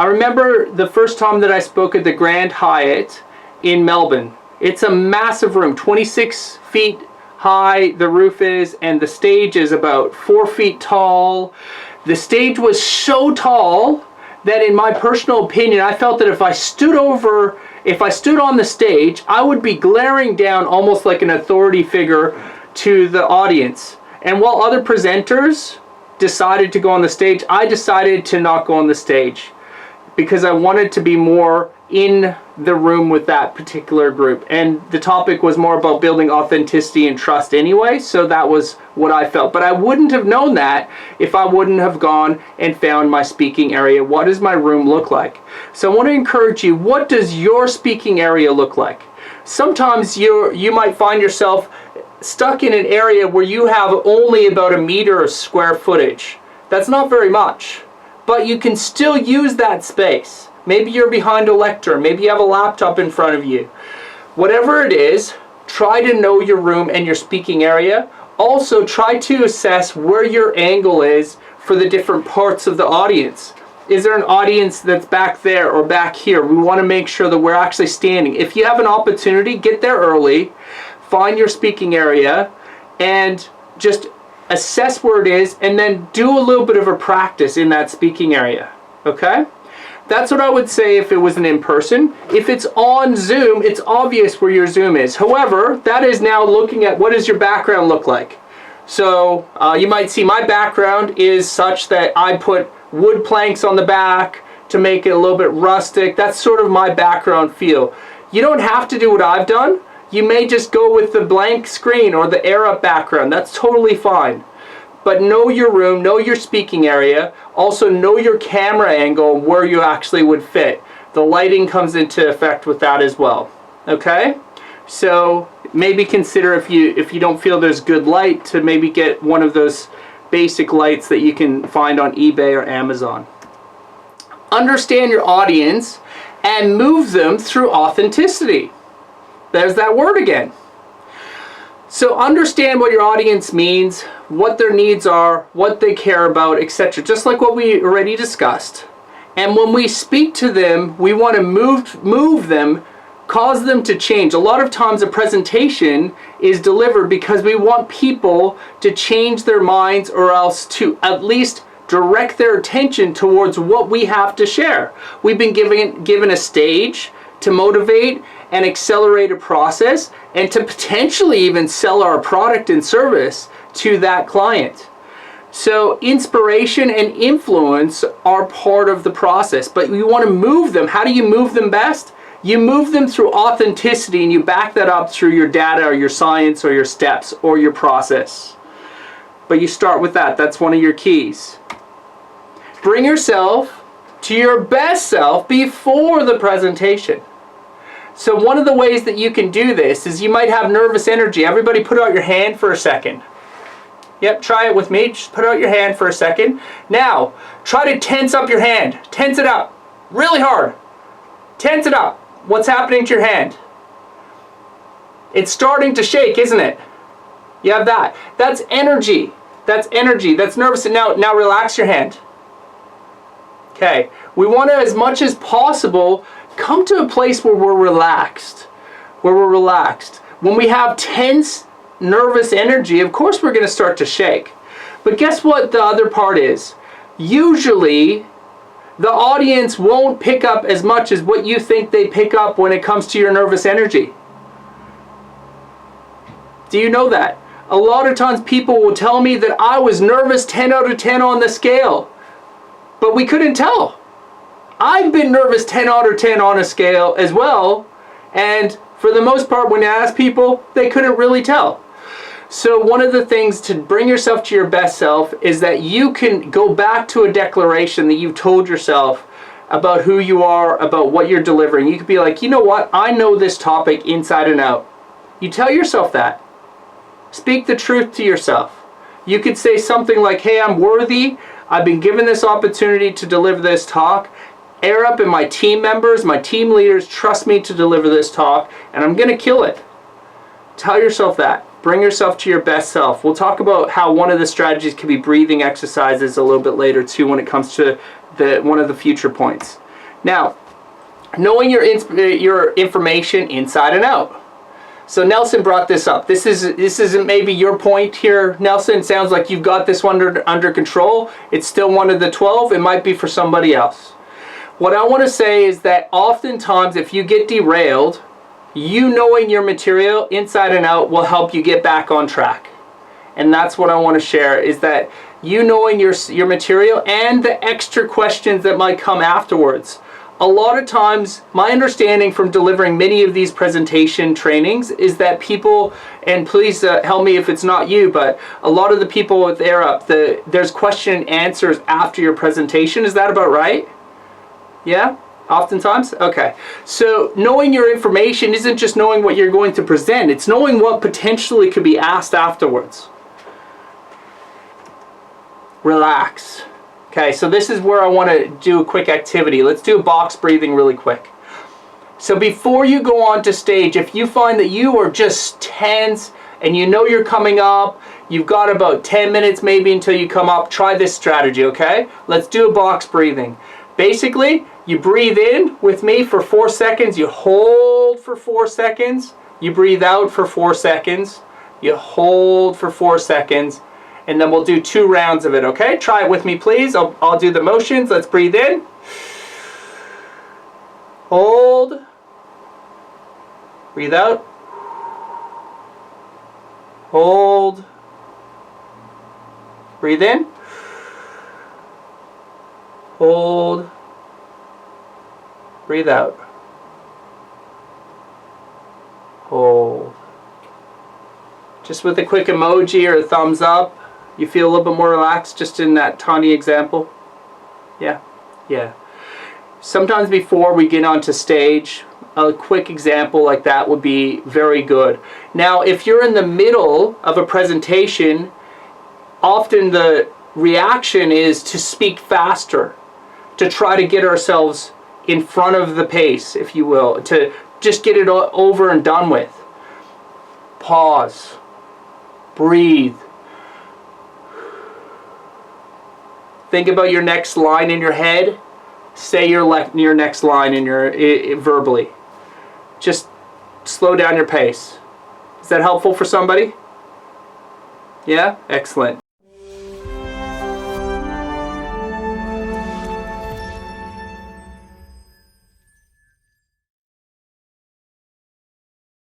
I remember the first time that I spoke at the Grand Hyatt in Melbourne. It's a massive room, 26 feet high the roof is, and the stage is about 4 feet tall. The stage was so tall that, in my personal opinion, I felt that if I stood on the stage, I would be glaring down almost like an authority figure to the audience. And while other presenters decided to go on the stage, I decided to not go on the stage because I wanted to be more in the room with that particular group. And the topic was more about building authenticity and trust anyway, so that was what I felt. But I wouldn't have known that if I wouldn't have gone and found my speaking area. What does my room look like? So I want to encourage you, what does your speaking area look like? Sometimes you might find yourself stuck in an area where you have only about 1 meter of square footage. That's not very much, but you can still use that space. Maybe you're behind a lectern, maybe you have a laptop in front of you. Whatever it is, try to know your room and your speaking area. Also, try to assess where your angle is for the different parts of the audience. Is there an audience that's back there or back here? We want to make sure that we're actually standing. If you have an opportunity, get there early, find your speaking area, and just assess where it is, and then do a little bit of a practice in that speaking area. Okay? That's what I would say if it was an in-person. If it's on Zoom, it's obvious where your Zoom is. However, that is now looking at what does your background look like. So you might see my background is such that I put wood planks on the back to make it a little bit rustic. That's sort of my background feel. You don't have to do what I've done. You may just go with the blank screen or the air up background. That's totally fine. But know your room, know your speaking area. Also know your camera angle, where you actually would fit. The lighting comes into effect with that as well. Okay? So maybe consider, if you don't feel there's good light, to maybe get one of those basic lights that you can find on eBay or Amazon. Understand your audience and move them through authenticity. There's that word again. So understand what your audience means, what their needs are, what they care about, etc. Just like what we already discussed. And when we speak to them, we want to move them, cause them to change. A lot of times a presentation is delivered because we want people to change their minds, or else to at least direct their attention towards what we have to share. We've been given a stage to motivate and accelerate a process, and to potentially even sell our product and service to that client. So inspiration and influence are part of the process, but you want to move them. How do you move them best? You move them through authenticity, and you back that up through your data or your science or your steps or your process. But you start with that. That's one of your keys. Bring yourself to your best self before the presentation. So one of the ways that you can do this is you might have nervous energy. Everybody put out your hand for a second. Yep, try it with me. Just put out your hand for a second. Now, try to tense up your hand. Tense it up. Really hard. Tense it up. What's happening to your hand? It's starting to shake, isn't it? You have that. That's energy. That's energy. That's nervous. Now relax your hand. Okay. We want to, as much as possible, come to a place where we're relaxed. When we have tense, nervous energy, of course we're going to start to shake. But guess what the other part is? Usually, the audience won't pick up as much as what you think they pick up when it comes to your nervous energy. Do you know that? A lot of times people will tell me that I was nervous 10 out of 10 on the scale, but we couldn't tell. I've been nervous 10 out of 10 on a scale as well, and for the most part when I ask people, they couldn't really tell. So one of the things to bring yourself to your best self is that you can go back to a declaration that you've told yourself about who you are, about what you're delivering. You could be like, you know what, I know this topic inside and out. You tell yourself that. Speak the truth to yourself. You could say something like, hey, I'm worthy. I've been given this opportunity to deliver this talk. Air up, and my team members, my team leaders trust me to deliver this talk, and I'm going to kill it. Tell yourself that. Bring yourself to your best self. We'll talk about how one of the strategies can be breathing exercises a little bit later too when it comes to one of the future points. Now, knowing your information inside and out. So Nelson brought this up. This isn't maybe your point here, Nelson. Sounds like you've got this one under control. It's still one of the 12. It might be for somebody else. What I want to say is that oftentimes if you get derailed, you knowing your material inside and out will help you get back on track. And that's what I want to share, is that you knowing your material and the extra questions that might come afterwards. A lot of times, my understanding from delivering many of these presentation trainings is that people, and please help me if it's not you, but a lot of the people with there's question and answers after your presentation. Is that about right? Yeah? Oftentimes? Okay. So knowing your information isn't just knowing what you're going to present. It's knowing what potentially could be asked afterwards. Relax. Okay, so this is where I want to do a quick activity. Let's do a box breathing really quick. So before you go on to stage, if you find that you are just tense and you know you're coming up, you've got about 10 minutes maybe until you come up, try this strategy, okay? Let's do a box breathing. Basically, you breathe in with me for 4 seconds, you hold for 4 seconds, you breathe out for 4 seconds, you hold for 4 seconds, and then we'll do 2 rounds of it, okay? Try it with me, please. I'll do the motions. Let's breathe in. Hold. Breathe out. Hold. Breathe in. Hold. Breathe out. Hold. Just with a quick emoji or a thumbs up. You feel a little bit more relaxed just in that tiny example? Yeah? Yeah. Sometimes before we get onto stage, a quick example like that would be very good. Now, if you're in the middle of a presentation, often the reaction is to speak faster, to try to get ourselves in front of the pace, if you will, to just get it over and done with. Pause. Breathe. Think about your next line in your head. Say your next line in verbally. Just slow down your pace. Is that helpful for somebody? Yeah? Excellent.